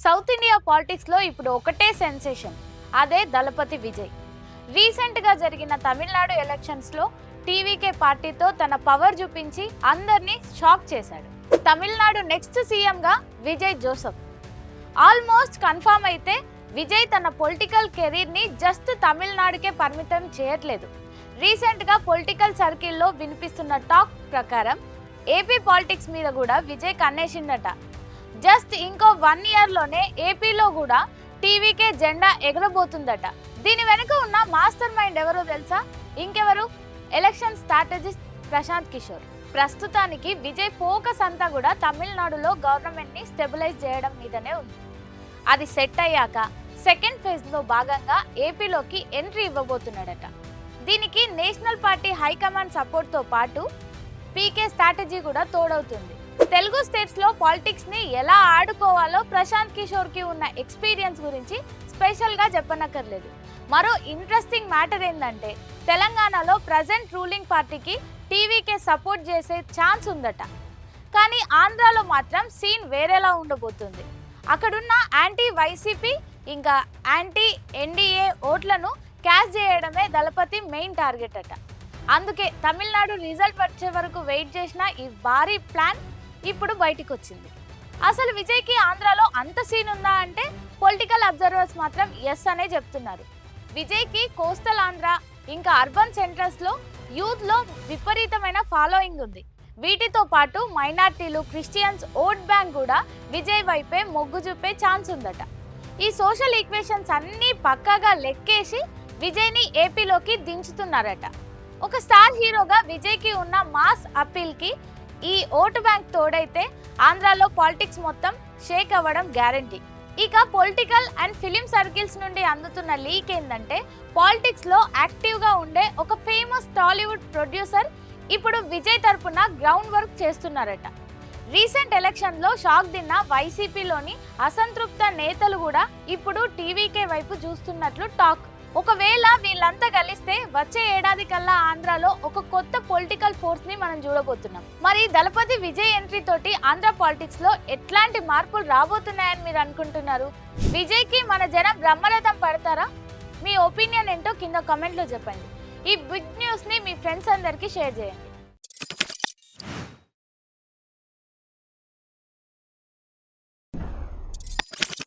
South India politics లో ఇప్పుడు ఒకటే సెన్సేషన్, అదే దళపతి విజయ్. రీసెంట్ గా జరిగిన తమిళనాడు ఎలక్షన్స్ లో టీవీకే పార్టీతో తన పవర్ చూపించి అందరినీ షాక్ చేశాడు. తమిళనాడు నెక్స్ట్ సీఎం గా విజయ్ జోసెఫ్ ఆల్మోస్ట్ కన్ఫర్మ్ అయితే విజయ్ తన పొలిటికల్ కెరీర్ ని జస్ట్ తమిళనాడుకే పరిమితం చేయట్లేదు. రీసెంట్ గా పొలిటికల్ సర్కిల్లో వినిపిస్తున్న టాక్ ప్రకారం ఏపీ పాలిటిక్స్ మీద కూడా విజయ్ కన్నేసిండట. జస్ట్ ఇంకో 1 year లోనే ఏపీలో కూడా టీవీకే జెండా ఎగరబోతుందట. దీని వెనుక ఉన్న మాస్టర్ మైండ్ ఎవరో తెలుసా? ఇంకెవరు? Election strategist Prashant Kishor. ప్రస్తుతానికి విజయ్ ఫోకస్ అంతా కూడా తమిళనాడులో గవర్నమెంట్ ని స్టెబిలైజ్ చేయడం మీదనే ఉంది. అది సెట్ అయ్యాక సెకండ్ ఫేజ్ లో భాగంగా ఏపీలోకి ఎంట్రీ ఇవ్వబోతున్నాడట. దీనికి నేషనల్ పార్టీ హైకమాండ్ సపోర్ట్ తో పాటు పీకే స్ట్రాటజీ కూడా తోడవుతుంది. తెలుగు స్టేట్స్ లో పాలిటిక్స్ ని ఎలా ఆడుకోవాలో ప్రశాంత్ కిషోర్ కి ఉన్న ఎక్స్పీరియన్స్ గురించి స్పెషల్ గా చెప్పనక్కర్లేదు. మరో ఇంట్రెస్టింగ్ మ్యాటర్ ఏంటంటే తెలంగాణలో ప్రజెంట్ రూలింగ్ పార్టీకి టీవీకే సపోర్ట్ చేసే ఛాన్స్ ఉందట. కానీ ఆంధ్రాలో మాత్రం సీన్ వేరేలా ఉండబోతుంది. అక్కడున్న యాంటీ వైసీపీ ఇంకా యాంటీ ఎన్డీఏ ఓట్లను క్యాష్ చేయడమే దళపతి మెయిన్ టార్గెట్ అట. అందుకే తమిళనాడు రిజల్ట్ వచ్చే వరకు వెయిట్ చేసిన ఈ భారీ ప్లాన్ ఇప్పుడు బయటికి వచ్చింది. అసలు విజయ్కి ఆంధ్రాలో అంత సీన్ ఉందా అంటే పొలిటికల్ అబ్జర్వర్స్ మాత్రం ఎస్ అనే చెప్తున్నారు. విజయ్కి కోస్టల్ ఆంధ్ర ఇంకా అర్బన్ సెంటర్స్లో యూత్లో విపరీతమైన ఫాలోయింగ్ ఉంది. వీటితో పాటు మైనార్టీలు, క్రిస్టియన్స్ ఓట్ బ్యాంక్ కూడా విజయ్ వైపే మొగ్గు చూపే ఛాన్స్ ఉందట. ఈ సోషల్ ఈక్వేషన్స్ అన్నీ పక్కాగా లెక్కేసి విజయ్ని ఏపీలోకి దించుతున్నారట. ఒక స్టార్ హీరోగా విజయ్కి ఉన్న మాస్ అప్పీల్కి ఈ ఓటు బ్యాంక్ తోడైతే ఆంధ్రాలో పాలిటిక్స్ మొత్తం షేక్ అవ్వడం గ్యారంటీ. ఇక పొలిటికల్ అండ్ ఫిలిం సర్కిల్స్ నుండి అందుతున్న లీక్ ఏంటంటే పాలిటిక్స్లో యాక్టివ్గా ఉండే ఒక ఫేమస్ టాలీవుడ్ ప్రొడ్యూసర్ ఇప్పుడు విజయ్ తరపున గ్రౌండ్ వర్క్ చేస్తున్నారట. రీసెంట్ ఎలక్షన్లో షాక్ తిన్న వైసీపీలోని అసంతృప్త నేతలు కూడా ఇప్పుడు టీవీకే వైపు చూస్తున్నట్లు టాక్. ఒకవేళ వీళ్ళంతా కలిస్తే వచ్చే ఏడాది కల్లా ఆంధ్రాలో ఒక కొత్త పొలిటికల్ ఫోర్స్ ని మనం చూడబోతున్నాం. మరి దళపతి విజయ్ ఎంట్రీ తోటి ఆంధ్ర పాలిటిక్స్ లో ఎట్లాంటి మార్పులు రాబోతున్నాయని మీరు అనుకుంటున్నారు? విజయ్ కి మన జనం బ్రహ్మరథం పడతారా? మీ ఒపీనియన్ ఏంటో కింద కామెంట్ లో చెప్పండి. ఈ బిగ్ న్యూస్ ని మీ ఫ్రెండ్స్ అందరికీ షేర్ చేయండి.